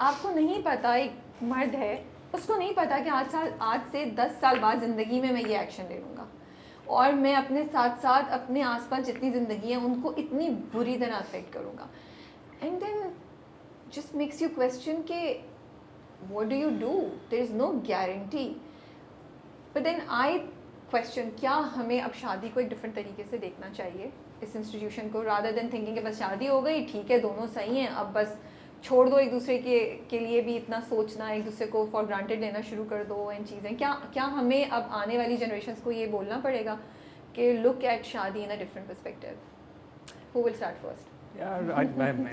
आपको नहीं पता, एक मर्द है, उसको नहीं पता कि आज से 10 साल बाद ज़िंदगी में मैं ये एक्शन ले लूँगा और मैं अपने साथ साथ अपने आसपास जितनी ज़िंदगी है उनको इतनी बुरी तरह अफेक्ट करूँगा. And then just makes you question कि what do you do? There is no guarantee. But then I question, क्या हमें अब शादी को एक डिफरेंट तरीके से देखना चाहिए इस इंस्टीट्यूशन को, rather than thinking कि बस शादी हो गई, ठीक है, दोनों सही हैं, अब बस छोड़ दो एक दूसरे के लिए भी इतना सोचना, एक दूसरे को फॉर ग्रांटेड लेना शुरू कर दो एंड चीज़ें. क्या हमें अब आने वाली जनरेशन्स को ये बोलना पड़ेगा कि लुक एट शादी in a different perspective? Who will start first? यार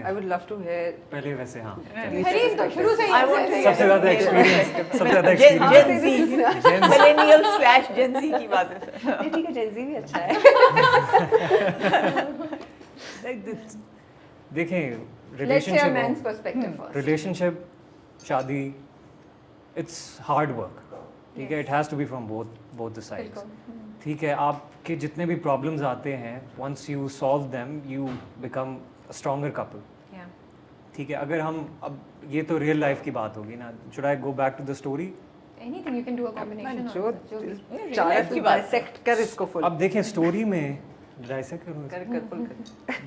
I would love to hear. पहले वैसे हाँ हरीश तो शुरू से ही I want to सबसे ज़्यादा एक्सपीरियंस, सबसे ज़्यादा Gen experience Z, millennial slash Gen Z की बात है. नहीं ठीक है, Gen Z भी अच्छा है. देखें Let's share men's perspective first. Relationship, शादी, इट्स हार्ड वर्क, ठीक है. It has to be from both the sides, बिल्कुल. ठीक है. आपके जितने भी प्रॉब्लम्स आते हैं, once you solve them you become a stronger couple, Yeah. ठीक है. अगर हम अब ये तो रियल लाइफ की बात होगी ना, should I go back to the story? Anything you can do a combination जो of जो भी. चाहे life तू की बात dissect कर इसको full. अब देखें स्टोरी में डाइसेक्ट करूँ, कर full कर.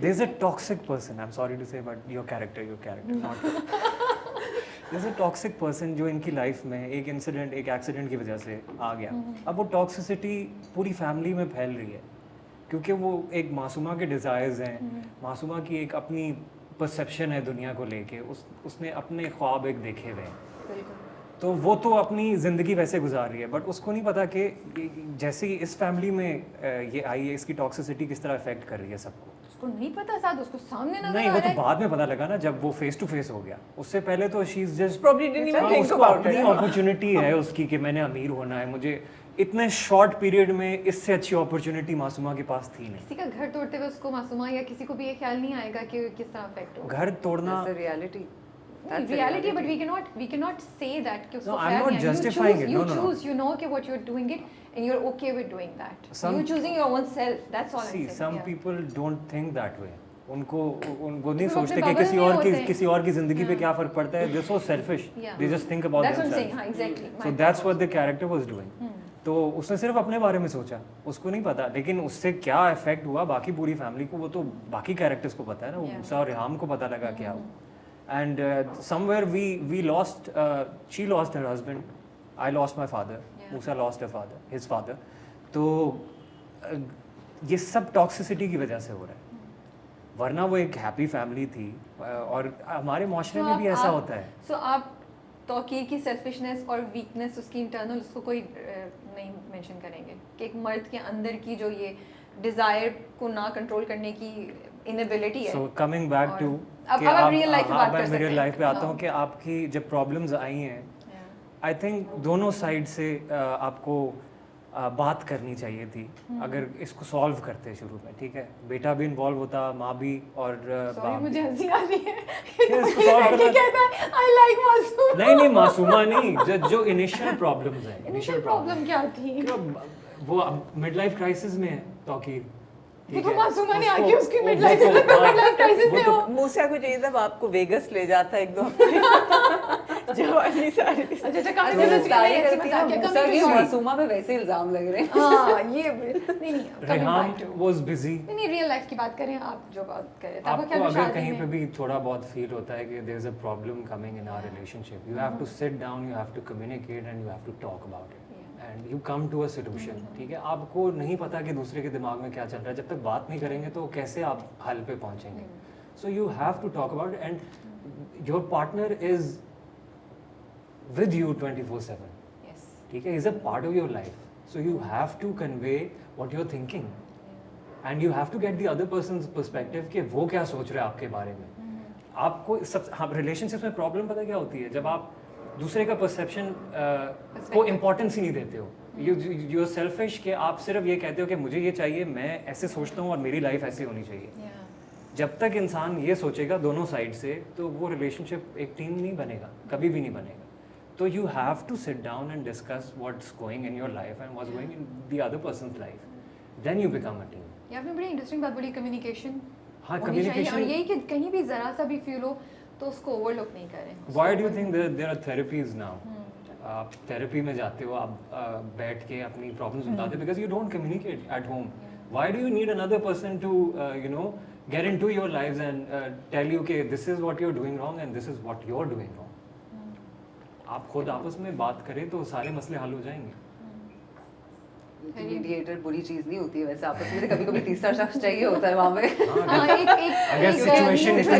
there's a toxic person, I'm sorry to say, but your character not there's a toxic person जो इनकी लाइफ में एक इंसिडेंट, एक एक्सीडेंट की वजह से आ गया. अब वो टॉक्सिसिटी पूरी फैमिली में फैल रही है क्योंकि वो एक मासूमा के डिज़ायर्स हैं, मासूमा की एक अपनी परसेप्शन है दुनिया को लेके, उसने अपने ख्वाब एक देखे हुए हैं, बिल्कुल. तो वो तो अपनी ज़िंदगी वैसे गुजार रही है, बट उसको नहीं पता कि जैसे ही इस फैमिली में ये आई है, इसकी टॉक्सिसिटी किस तरह अफेक्ट कर रही है सबको. उसको नहीं पता, साथ उसको सामने नजर नहीं, आ वो रहा तो है. बाद में पता लगा ना जब वो फेस टू फेस हो गया. उससे पहले तो she is just Probably didn't even think उसको about अपनी it. अपॉर्चुनिटी है उसकी कि मैंने अमीर होना है, मुझे इतने शॉर्ट पीरियड में इससे अच्छी अपॉर्चुनिटी मासूमा के पास थी नहीं. किसी का घर तोड़ते हुए उसको मासूमा या किसी को भी ये ख्याल नहीं आएगा कि किस तरह अफेक्ट होगा. घर तोड़ना, That's the reality. That's the reality, but we cannot say that कि उसको No, I'm ख्याल not नहीं आएगा. justifying it. You No, no, no. choose, you know कि what you're doing it and you're okay with doing that. Some- You choosing your own self. That's all I'm see saying. some yeah. people don't think that way. उनको वो नहीं वो सोचते अपने कि bubble में होते हैं. किसी और की जिंदगी पे Yeah. क्या फर्क पड़ता है. They're so selfish. Yeah. They just think about That's what I'm saying. themselves. हाँ, exactly. So that's what the character was doing. तो उसने सिर्फ अपने बारे में सोचा, उसको नहीं पता, लेकिन उससे क्या इफेक्ट हुआ बाकी पूरी फैमिली को, वो तो बाकी कैरेक्टर्स को पता है ना. वो Yeah. मूसा और रिहाम को पता लगा क्या हुआ. And somewhere we lost, she lost her husband, I lost my father, Yeah. Musa lost his father. तो ये सब टॉक्सिसिटी की वजह से हो रहा है, वरना वो एक हैप्पी फैमिली थी. और हमारे माशरे में भी ऐसा होता है. So आप तौकीर की सेल्फिशनेस और वीकनेस उसकी इंटरनल उसको कोई नहीं मेंशन करेंगे कि एक मर्द के अंदर की जो ये डिजायर को ना कंट्रोल करने की इनएबिलिटी है. सो कमिंग बैक टू अब आप रियल लाइफ पे बात कर सकते हैं. रियल लाइफ पे आता हूँ कि आपकी जब प्रॉब्लम्स आई हैं, आई थिंक दोनों साइड से आपको बात करनी चाहिए थी. अगर इसको सॉल्व करते शुरू में, ठीक है, बेटा भी इन्वॉल्व होता, माँ भी और सॉरी बाप मुझे भी. हंसी आ रही है. इसको solve करना- कहता है आई लाइक मासूम. नहीं मासूमा नहीं, जो इनिशियल प्रॉब्लम्स हैं, इनिशियल प्रॉब्लम क्या थी? वो मिड लाइफ क्राइसिस में है तौकीर. वो तो मासूमा ने आके उसकी मिड लाइफ क्राइसिस में हो. मूसा को चाहिए था बाप को वेगस ले जाता एक दो हफ्ते जवानी सारी. अच्छा कहानी तो में सारी ऐसे करती मजाक है, या मूसा कमी की तो मासूमा पे वैसे इल्जाम लग रहे हैं. हाँ ये नहीं रेहाम नहीं वाज बिजी. नहीं रियल लाइफ की बात करें आप, जो बात कर रहे थे आपको आपको क्या अगर शादी कहीं पे में भी थोड़ा बहुत फील होता है कि there is a problem coming in our relationship, you have to sit down, you have to communicate and you have to talk about it and you come to a solution. ठीक है, आपको नहीं पता कि दूसरे के दिमाग में क्या चल रहा है, जब तक बात नहीं करेंगे तो कैसे आप हल पे पहुंचेंगे. So you have to talk about and your partner is with you 24/7. Yes ठीक है, is a part of your life. So you have to convey what you are thinking and you have to get the other person's perspective कि वो क्या सोच रहे हैं आपके बारे में. आपको सब हाँ रिलेशनशिप में प्रॉब्लम पता क्या होती है, जब आप दूसरे का परसेप्शन को इम्पोर्टेंस ही नहीं देते हो. यू सेल्फिश कि आप सिर्फ ये कहते हो कि मुझे ये चाहिए, मैं ऐसे सोचता हूँ और मेरी लाइफ ऐसी होनी चाहिए. जब तक इंसान ये सोचेगा दोनों साइड से, तो वो रिलेशनशिप एक टीम नहीं बनेगा, कभी भी नहीं बनेगा. तो you have to sit down and discuss what's going in your life and what's going in the other person's life, then you become a team. ये आपने बड़ी इंटरेस्टिंग बात बोली, कम्युनिकेशन. हाँ, और communication- यही कि कहीं भी ज़रा सा भी फील हो तो उसको ओवरलुक नहीं करें। Why do you think there are therapies now? आप थेरेपी में जाते हो, आप बैठ के अपनी प्रॉब्लम्स बताते हो because you don't communicate at home. Why do you need another person to get into your lives and tell you कि this is what you're doing wrong and this is what you're doing wrong? आप खुद आपस में बात करें तो सारे मसले हल हो जाएंगे। मीडिएटर बुरी चीज नहीं होती है वैसे, आपस में कभी कभी तीसरा शख्स चाहिए होता है वहाँ पे। अगर situation इतनी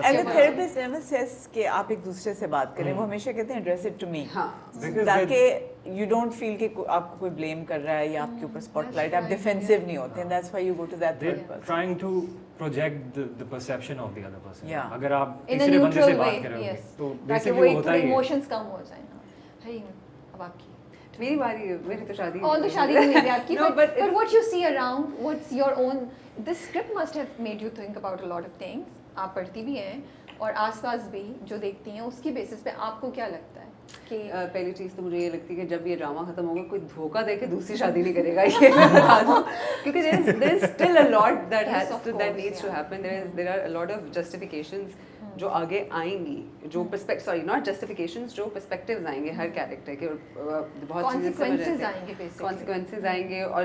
as a therapist never says कि आप एक दूसरे से बात करें, वो हमेशा कहते हैं एड्रेस इट टू मी, ताकि यू डोंट फील कि आपको कोई ब्लेम कर रहा है या आपके ऊपर स्पॉटलाइट, आप डिफेंसिव नहीं होते हैं, that's why you go to that third person. Trying to project the perception of the other person. Yeah. अगर आप इन अ तीसरे बंदे न्यूट्रल से वे, बात कर रहे हो तो ताकि बेसिकली वो होता ही है। इमोशंस कम हो जाए ना। है अब आपकी मेरी बारी है, मेरी तो शादी और तो शादी नहीं हुई आपकी, No, but it's- what you see around, what's your own, this script must have made you think about a lot of things. आप पढ़ती भी हैं और आसपास भी जो देखती हैं उसकी बेसिस पे आपको क्या लगता है कि पहली चीज़ तो मुझे ये लगती है कि जब ये ड्रामा खत्म होगा कोई धोखा दे के दूसरी शादी नहीं करेगा, ये मैं बता दूं, क्योंकि there is still a lot that Yes, has of to that course, needs to yeah. happen. There are a lot of justifications जो आगे आएंगी, जो नॉट जस्टिफिकेशंस, जो पर्सपेक्टिव्स आएंगे हर कैरेक्टर के, बहुत चीजें समझ Consequences आएंगे basically. कॉन्सिक्वेंसेज आएंगे और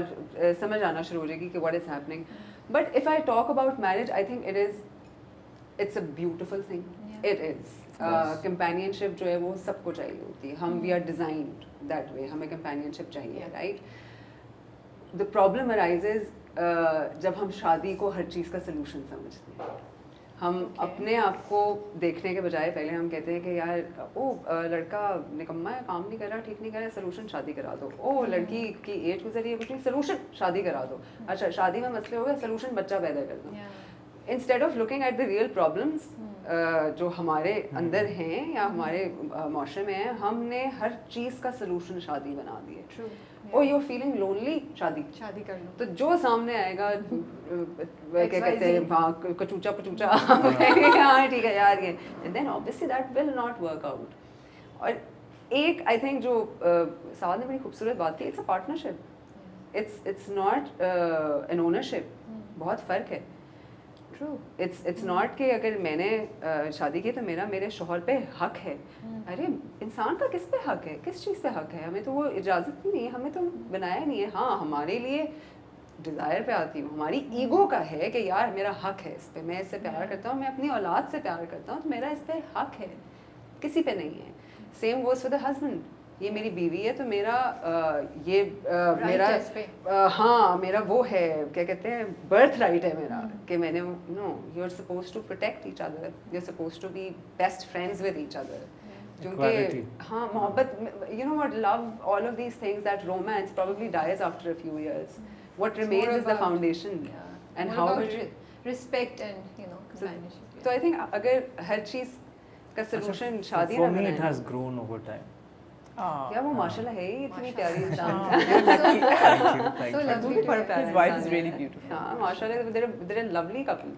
समझ आना शुरू हो जाएगी कि what is happening. But if I talk about marriage, I think it's a beautiful thing, it is companionship जो है वो सबको चाहिए होती है, हम we are designed that way, हमें कंपेनियनशिप चाहिए, राइट। द प्रॉब्लम अराइजेज जब हम शादी को हर चीज़ का सलूशन समझते हैं। हम अपने आप को देखने के बजाय पहले हम कहते हैं कि यार लड़का निकम्मा है, काम नहीं कर रहा, ठीक नहीं कर रहा, सलूशन शादी करा दो। लड़की की एज गुजरी है, कुछ नहीं, सलूशन शादी करा दो। अच्छा शादी में मसले हो गए, सलूशन बच्चा पैदा कर दो। Instead of looking at the real problems जो हमारे अंदर हैं या हमारे माशरे में हैं, हमने हर चीज़ का सलूशन शादी बना दिया। ओ यू फीलिंग लोनली, शादी कर लो। तो जो सामने आएगा क्या कहते हैं, हाँ कचूचा पचूचा, हाँ ठीक है यार ये, and then obviously that will not work out. और एक आई थिंक जो साद ने बड़ी खूबसूरत बात की, it's a partnership, it's not an ownership, बहुत फ़र्क है। इट्स नॉट कि अगर मैंने शादी की तो मेरे शोहर पे हक है। अरे इंसान का किस पे हक है, किस चीज़ पे हक है? हमें तो वो इजाज़त ही नहीं है, हमें तो बनाया नहीं है। हाँ हमारे लिए डिज़ायर पे आती हूँ, हमारी ईगो का है कि यार मेरा हक है इस पे, मैं इससे प्यार करता हूँ, मैं अपनी औलाद से प्यार करता हूँ, तो मेरा इस पे हक है, किसी पे नहीं है। Same goes for the husband, ये मेरी बीवी है तो मेरा मेरा हाँ मेरा वो है, क्या कहते हैं, बर्थ राइट है मेरा कि मैंने no, you are suppose to protect each other, you are suppose to be best friends with each other. क्योंकि हाँ मोहब्बत, you know what, love, all of these things, that romance probably dies after a few years. What remains is the foundation, and how respect and companionship. So I think अगर हर चीज़ का solution शादी for ना me it बनाए, has grown over time. या वो माशाल्लाह है ही इतनी प्यारी इंसान। Thank you. lovely भी to बड़ा hear. प्यारा His wife इंसान is है। really beautiful. हाँ माशाल्लाह, they're a lovely couple.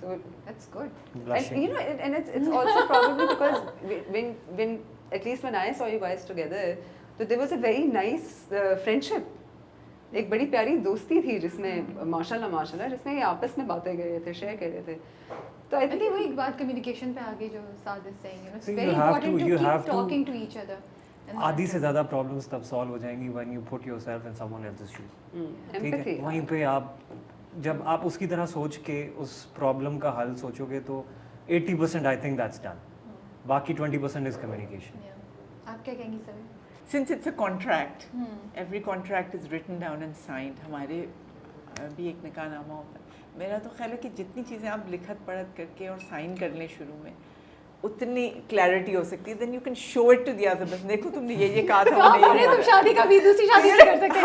तो That's good. and Blushing. you know and it's also probably because when at least when I saw you guys together, so there was a very nice friendship. एक बड़ी प्यारी दोस्ती थी जिसमें माशाल्लाह जिसमें ये आपस में बातें कर रहे थे, शेयर कर रहे थे। तो I I think वो एक बात communication पे आगे जो साद is saying, it's See, very you have important to- to you keep have to- talking to each other. And आधी से ज़्यादा प्रॉब्लम्स तब सॉल्व हो जाएंगी when you put yourself in someone else's shoes. ठीक है, empathy, वहीं पे आप जब आप उसकी तरह सोच के उस प्रॉब्लम का हल सोचोगे तो 80% आई थिंक दैट्स डन, बाकी 20% इज कम्युनिकेशन। Yeah. आप क्या कहेंगी sir? Since it's a contract, every contract is written down and signed. हमारे भी एक निकाहनामा होता है। मेरा तो ख्याल है कि जितनी चीज़ें आप लिखत पढ़त करके और साइन कर लें शुरू में, उतनी क्लैरिटी हो सकती है। Then you can show it to the other person, देखो तुमने ये कहा था, काम हमने ये तुम बोला। शादी कभी दूसरी शादी नहीं कर सकते,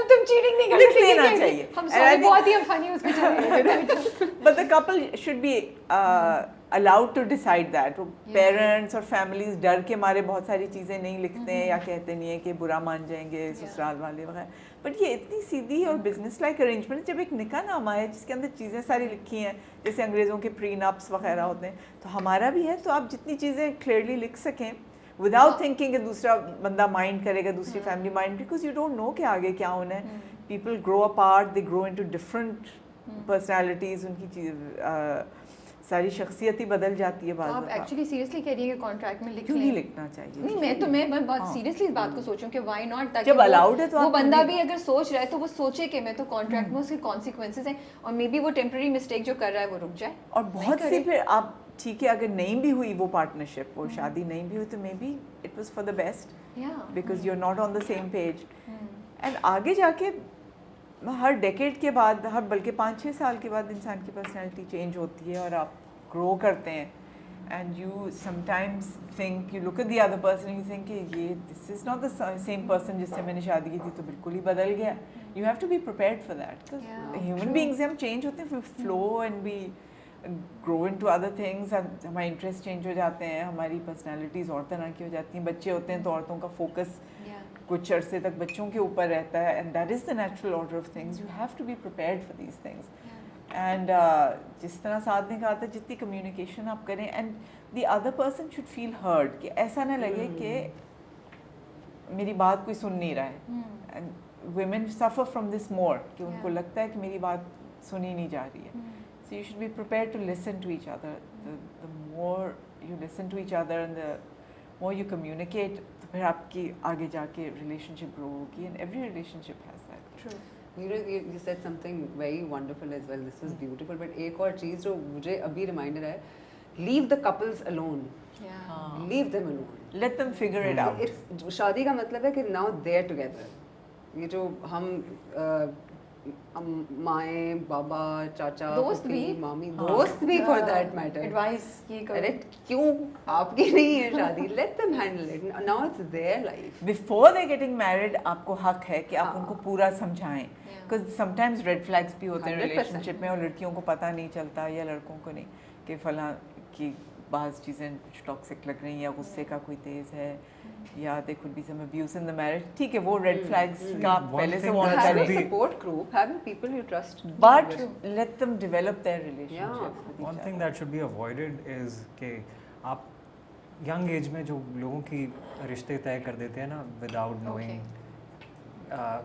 तुम चीटिंग नहीं कर लिख सकते, लेना ये चाहिए। हम And I सॉरी think- बहुत ही हम फनी उस पे चले गए। But the couple should be allowed to decide that. वो पेरेंट्स और फैमिलीज डर के मारे बहुत सारी चीज़ें नहीं लिखते हैं या कहते नहीं है कि बुरा मान जाएंगे ससुराल वाले वगैरह। बट ये इतनी सीधी और बिजनेस लाइक अरेंजमेंट, जब एक निकाहनामा है जिसके अंदर चीज़ें सारी लिखी हैं, जैसे अंग्रेज़ों के प्रीनप्स वगैरह होते हैं, तो हमारा भी है, तो आप जितनी चीज़ें क्लियरली लिख सकें विदाउट थिंकिंग कि दूसरा बंदा माइंड करेगा, दूसरी family mind, because you don't know कि आगे क्या होना है। People grow apart, they grow into different personalities, उनकी चीज़ सारी शख्सियत ही बदल जाती है तो बाज़ आप दफ़ा। एक्चुअली सीरियसली कह रही हैं कि कॉन्ट्रैक्ट में लिख क्यों लें? नहीं लिखना चाहिए? नहीं मैं बहुत सीरियसली इस बात को सोचूं कि व्हाई नॉट, ताकि जब allowed है तो वो आप बंदा क्यों भी अगर सोच रहा है तो वो सोचे कि मैं तो कॉन्ट्रैक्ट में उसके कॉन्सिक्वेंसेस हैं और मे बी वो टेम्पररी मिस्टेक जो कर रहा है वो रुक जाए और बहुत नहीं सी करे। फिर आप ठीक है अगर नहीं भी हुई वो पार्टनरशिप, वो शादी नहीं भी हुई तो maybe it was for the best या because you are not on the same page. And आगे जाके हर डेकेड के बाद, हर बल्कि 5-6 साल के बाद इंसान की पर्सनैलिटी चेंज होती है और आप ग्रो करते हैं and you sometimes think, you look at the other person, you think कि ये this is not the same person जिससे मैंने शादी की थी, तो बिल्कुल ही बदल गया। You have to be prepared for that. Yeah, human beings हम चेंज होते हैं, flow and we grow into other things, हमारे इंटरेस्ट चेंज हो जाते हैं, हमारी पर्सनैलिटीज़ और तरह की हो जाती हैं। बच्चे होते हैं तो औरतों का फोकस कुछ अरसे तक बच्चों के ऊपर रहता है and that is the natural order of things. You have to be prepared for these things and जिस तरह साथ ने कहा था, जितनी कम्युनिकेशन आप करें and the other person should feel heard, कि ऐसा ना लगे कि मेरी बात कोई सुन नहीं रहा है। And women suffer from this more, कि उनको लगता है कि मेरी बात सुनी नहीं जा रही है। So you should be prepared to listen to each other. The more you listen to each other and the more you communicate, तो फिर आपकी आगे जाके relationship grow होगी, and every relationship has that. True. You said something very wonderful as well. This was beautiful. But एक और चीज़ जो मुझे अभी रिमाइंडर है, leave the couples alone. Leave them alone. Let them figure it out. It's शादी का मतलब है कि now they're together. ये जो हम माएँ, बाबा, चाचा, दोस्त फूफी, भी। मामी, दोस्त भी for that matter. एडवाइस ये अरे करो। क्यों आपकी नहीं है शादी? Let them handle it. Now it's their life. Before they getting married, आपको हक है कि आप हाँ। उनको पूरा समझाएं, because sometimes red flags भी होते हैं 100%. relationship में, और लड़कियों को पता नहीं चलता या लड़कों को नहीं, कि फलां की बाज़ चीज़ें कुछ टॉक्सिक लग रही हैं, या गुस्से का कोई तेज़ है, या there could be some abuse in the marriage. ठीक है, वो red flags का आप One पहले से thing warn that Have should a करें, be- support group. Have people you trust. but let them develop their relationship with each One other. thing that should be avoided is कि आप young age में जो लोगों की रिश्ते तय कर देते हैं ना विदाउट नोइंग,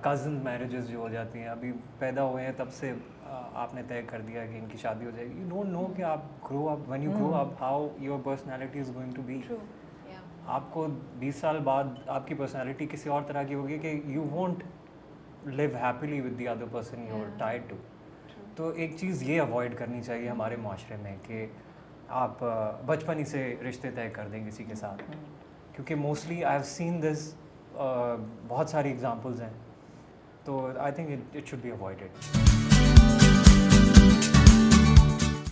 कज़न मैरिजेस जो हो जाती हैं, अभी पैदा हुए हैं तब से आपने तय कर दिया कि इनकी शादी हो जाएगी। यू डोंट नो कि आप grow up, when you grow up how your personality is going to be. आपको 20 साल बाद आपकी पर्सनैलिटी किसी और तरह की होगी कि you won't live happily with the other person you are tied to. तो एक चीज़ ये अवॉइड करनी चाहिए हमारे माशरे में कि आप बचपन ही से रिश्ते तय कर दें किसी के साथ, क्योंकि mostly I have seen this, बहुत सारी एग्जांपल्स हैं, तो I think it should be avoided.